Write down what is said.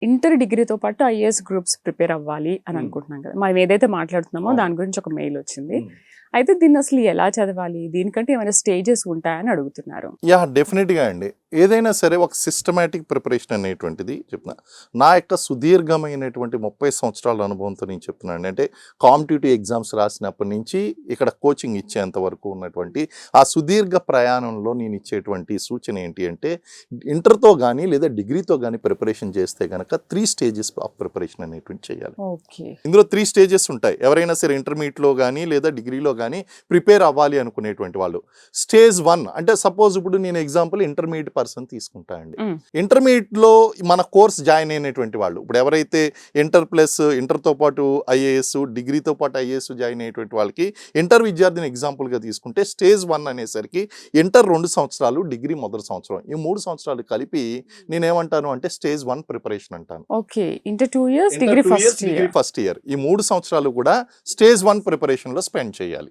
Inter డిగ్రీతో పాటు IAS groups prepare అవ్వాలి అని అనుకుంటున్నాం కదా, మనం ఏదైతే మాట్లాడుతున్నామో దాని గురించి ఒక మెయిల్ వచ్చింది. అయితే దీన్ని అసలు ఎలా చదవాలి, దీనికంటే ఏమైనా స్టేజెస్ ఉంటాయని అడుగుతున్నారు. డెఫినెట్గా అండి. ఏదైనా సరే ఒక సిస్టమేటిక్ ప్రిపరేషన్ అనేటువంటిది చెప్తున్నా. నా యొక్క సుదీర్ఘమైనటువంటి 30 సంవత్సరాల అనుభవంతో నేను చెప్తున్నాను. అంటే కాంపిటేటివ్ ఎగ్జామ్స్ రాసినప్పటి నుంచి ఇక్కడ కోచింగ్ ఇచ్చేంత వరకు ఉన్నటువంటి ఆ సుదీర్ఘ ప్రయాణంలో నేను ఇచ్చేటువంటి సూచన ఏంటి అంటే, ఇంటర్తో కానీ లేదా డిగ్రీతో కానీ ప్రిపరేషన్ చేస్తే కనుక 3 స్టేజెస్ ఆఫ్ ప్రిపరేషన్ అనేటువంటి చేయాలి. ఇందులో 3 స్టేజెస్ ఉంటాయి. ఎవరైనా సరే ఇంటర్మీడియట్లో కానీ లేదా డిగ్రీలో కానీ ప్రిపేర్ అవ్వాలి అనుకునేటువంటి వాళ్ళు, స్టేజ్ 1 అంటే సపోజ్ ఇప్పుడు నేను ఎగ్జాంపుల్ ఇంటర్మీడియట్ పర్సన్ తీసుకుంటా అండి. ఇంటర్మీడియట్లో మన కోర్స్ జాయిన్ అయినటువంటి వాళ్ళు, ఇప్పుడు ఎవరైతే ఇంటర్తో పాటు ఐఏఎస్, డిగ్రీతో పాటు ఐఏఎస్ జాయిన్ అయ్యేటువంటి వాళ్ళకి ఇంటర్ విద్యార్థిని ఎగ్జాంపుల్గా తీసుకుంటే స్టేజ్ 1 అనేసరికి ఇంటర్ 2 సంవత్సరాలు, డిగ్రీ మొదటి సంవత్సరం, ఈ 3 సంవత్సరాలు కలిపి నేనేమంటాను అంటే స్టేజ్ 1 ప్రిపరేషన్ అంటాను. Inter 2 years, degree first year. ఈ 3 సంవత్సరాలు కూడా స్టేజ్ 1 ప్రిపరేషన్లో స్పెండ్ చేయాలి.